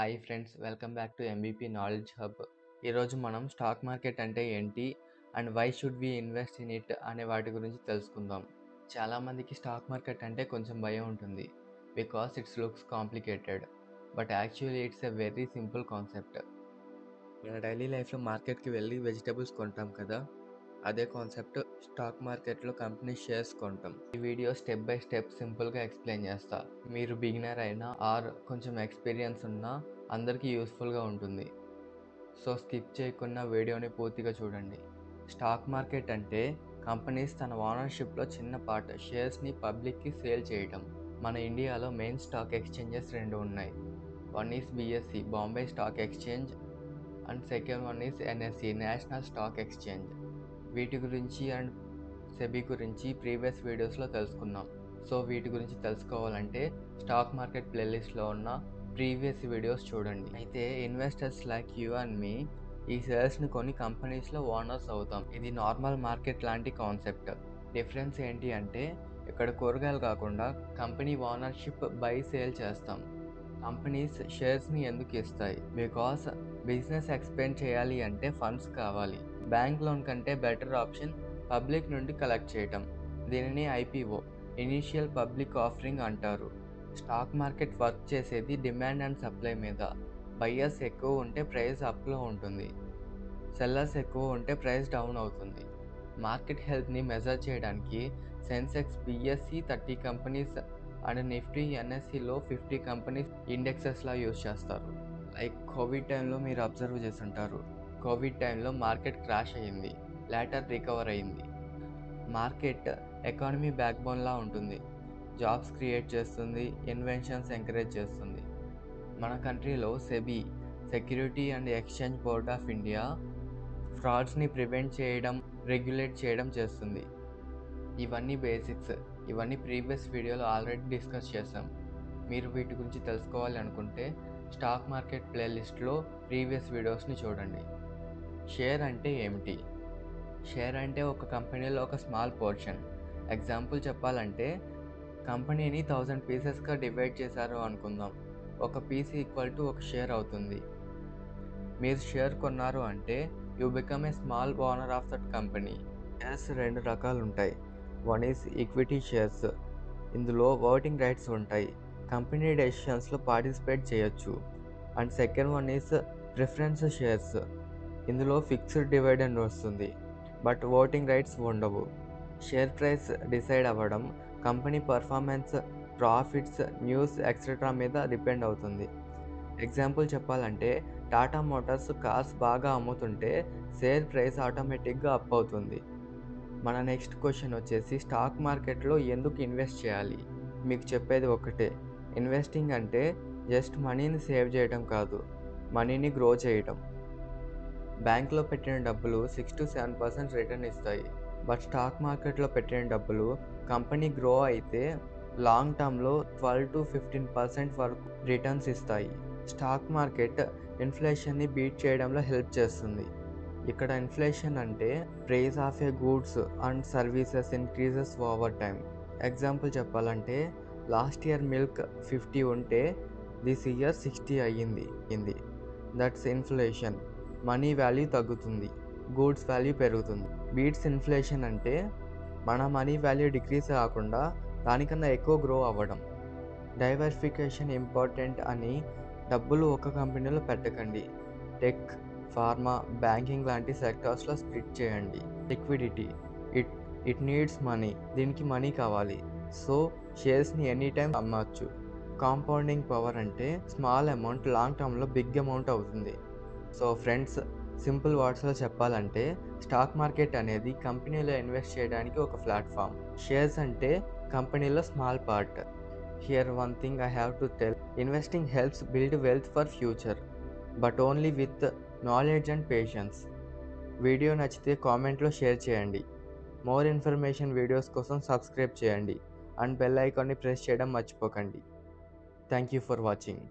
Hi friends, welcome back to MBP knowledge hub. ఈరోజు మనం stock market అంటే ఏంటి and why should we invest in it అనే వాటి గురించి తెలుసుకుందాం. చాలామందికి స్టాక్ మార్కెట్ అంటే కొంచెం భయం ఉంటుంది because it's looks complicated, but actually it's a very simple concept. మన డైలీ లైఫ్లో మార్కెట్కి వెళ్ళి వెజిటబుల్స్ కొంటాం కదా, అదే కాన్సెప్ట్ స్టాక్ మార్కెట్లో కంపెనీ షేర్స్ కొంటాం. ఈ వీడియో స్టెప్ బై స్టెప్ సింపుల్గా ఎక్స్ప్లెయిన్ చేస్తా. మీరు బిగినర్ అయినా ఆర్ కొంచెం ఎక్స్పీరియన్స్ ఉన్నా అందరికీ యూస్ఫుల్గా ఉంటుంది. సో స్కిప్ చేయకుండా వీడియోని పూర్తిగా చూడండి. స్టాక్ మార్కెట్ అంటే కంపెనీస్ తన ఓనర్షిప్లో చిన్న పార్ట్ షేర్స్ని పబ్లిక్కి సేల్ చేయటం. మన ఇండియాలో మెయిన్ స్టాక్ ఎక్స్చేంజెస్ రెండు ఉన్నాయి. One is BSC, Bombay stock exchange, and second one is NSC, national stock exchange. వీటి గురించి అండ్ సెబీ గురించి ప్రీవియస్ వీడియోస్లో తెలుసుకున్నాం. సో వీటి గురించి తెలుసుకోవాలంటే స్టాక్ మార్కెట్ ప్లేలిస్ట్లో ఉన్న ప్రీవియస్ వీడియోస్ చూడండి. అయితే ఇన్వెస్టర్స్ లైక్ యూ అండ్ మీ ఈ షేర్స్ని కొన్ని కంపెనీస్లో ఓనర్స్ అవుతాం. ఇది నార్మల్ మార్కెట్ లాంటి కాన్సెప్ట్. డిఫరెన్స్ ఏంటి అంటే ఇక్కడ కూరగాయలు కాకుండా కంపెనీ ఓనర్షిప్ బై సేల్ చేస్తాం. కంపెనీస్ షేర్స్ని ఎందుకు ఇస్తాయి? బికాస్ బిజినెస్ ఎక్స్పాండ్ చేయాలి అంటే ఫండ్స్ కావాలి. బ్యాంక్ లోన్ కంటే బెటర్ ఆప్షన్ పబ్లిక్ నుండి కలెక్ట్ చేయటం. దీనిని ఐపీఓ, ఇనీషియల్ పబ్లిక్ ఆఫరింగ్ అంటారు. స్టాక్ మార్కెట్ వర్క్ చేసేది డిమాండ్ అండ్ సప్లై మీద. బయ్యర్స్ ఎక్కువ ఉంటే ప్రైస్ అప్లో ఉంటుంది, సెల్లర్స్ ఎక్కువ ఉంటే ప్రైస్ డౌన్ అవుతుంది. మార్కెట్ హెల్త్ని మెజర్ చేయడానికి Sensex BSE 30 companies and Nifty ఎన్ఎస్సిలో 50 కంపెనీస్ ఇండెక్సెస్లా యూజ్ చేస్తారు. లైక్ కోవిడ్ టైంలో మీరు అబ్జర్వ్ చేస్తుంటారు. కోవిడ్ టైంలో మార్కెట్ క్రాష్ అయ్యింది, లేటర్ రికవర్ అయ్యింది. మార్కెట్ ఎకానమీ బ్యాక్బోన్లా ఉంటుంది. జాబ్స్ క్రియేట్ చేస్తుంది, ఇన్వెన్షన్స్ ఎంకరేజ్ చేస్తుంది. మన కంట్రీలో SEBI, security and exchange board of India ఫ్రాడ్స్ని ప్రివెంట్ చేయడం, రెగ్యులేట్ చేయడం చేస్తుంది. ఇవన్నీ బేసిక్స్. ఇవన్నీ ప్రీవియస్ వీడియోలో ఆల్రెడీ డిస్కస్ చేసాం. మీరు వీటి గురించి తెలుసుకోవాలి అనుకుంటే స్టాక్ మార్కెట్ ప్లేలిస్ట్లో ప్రీవియస్ వీడియోస్ని చూడండి. షేర్ అంటే ఏమిటి? షేర్ అంటే ఒక కంపెనీలో ఒక స్మాల్ పోర్షన్. ఎగ్జాంపుల్ చెప్పాలంటే కంపెనీని 1000 పీసెస్గా డివైడ్ చేశారు అనుకుందాం. ఒక పీస్ ఈక్వల్ టు ఒక షేర్ అవుతుంది. మీరు షేర్ కొన్నారు అంటే you become a small owner of that company. Shares రెండు రకాలు ఉంటాయి. One is equity shares. ఇందులో ఓటింగ్ రైట్స్ ఉంటాయి, కంపెనీ డెసిషన్స్లో పార్టిసిపేట్ చేయొచ్చు. And second one is preference shares. ఇందులో ఫిక్స్డ్ డివిడెండ్ వస్తుంది, బట్ ఓటింగ్ రైట్స్ ఉండవు. షేర్ ప్రైస్ డిసైడ్ అవ్వడం company performance, profits, news etcetera మీద డిపెండ్ అవుతుంది. ఎగ్జాంపుల్ చెప్పాలంటే టాటా మోటార్స్ కార్స్ బాగా అమ్ముతుంటే షేర్ ప్రైస్ ఆటోమేటిక్గా అప్ అవుతుంది. మన నెక్స్ట్ క్వశ్చన్ వచ్చేసి స్టాక్ మార్కెట్లో ఎందుకు ఇన్వెస్ట్ చేయాలి? మీకు చెప్పేది ఒకటే, ఇన్వెస్టింగ్ అంటే జస్ట్ మనీని సేవ్ చేయడం కాదు, మనీని గ్రో చేయడం. బ్యాంక్లో పెట్టిన డబ్బులు 6 to 7% రిటర్న్ ఇస్తాయి, బట్ స్టాక్ మార్కెట్లో పెట్టిన డబ్బులు కంపెనీ గ్రో అయితే లాంగ్ టర్మ్లో 12 to 15% వరకు రిటర్న్స్ ఇస్తాయి. స్టాక్ మార్కెట్ ఇన్ఫ్లేషన్ని బీట్ చేయడంలో హెల్ప్ చేస్తుంది. ఇక్కడ ఇన్ఫ్లేషన్ అంటే price of A goods and services increases over time. Example చెప్పాలంటే లాస్ట్ ఇయర్ మిల్క్ 50 ఉంటే దిస్ ఇయర్ 60 అయ్యింది. That's inflation. మనీ వాల్యూ తగ్గుతుంది, గూడ్స్ వాల్యూ పెరుగుతుంది. బీట్స్ ఇన్ఫ్లేషన్ అంటే మన మనీ వాల్యూ డిక్రీజ్ కాకుండా దానికన్నా ఎక్కువ గ్రో అవ్వడం. డైవర్సిఫికేషన్ ఇంపార్టెంట్ అని డబ్బులు ఒక కంపెనీలో పెట్టకండి. టెక్, ఫార్మా, బ్యాంకింగ్ లాంటి సెక్టార్స్లో స్ప్లిట్ చేయండి. Liquidity, it needs money. దీనికి మనీ కావాలి, సో షేర్స్ని ఎనీ టైం అమ్మచ్చు. కాంపౌండింగ్ పవర్ అంటే స్మాల్ అమౌంట్ లాంగ్ టర్మ్లో బిగ్ అమౌంట్ అవుతుంది. సో ఫ్రెండ్స్, సింపుల్ వర్డ్స్లో చెప్పాలంటే స్టాక్ మార్కెట్ అనేది కంపెనీలో ఇన్వెస్ట్ చేయడానికి ఒక ప్లాట్ఫామ్. షేర్స్ అంటే కంపెనీలో small part. Here one thing I have to tell, investing helps build wealth for future, but only with knowledge and patience. Video నచ్చితే కామెంట్లో షేర్ చేయండి. మోర్ ఇన్ఫర్మేషన్ వీడియోస్ కోసం సబ్స్క్రైబ్ చేయండి అండ్ బెల్ ఐకాన్ని press చేయడం మర్చిపోకండి. Thank you for watching.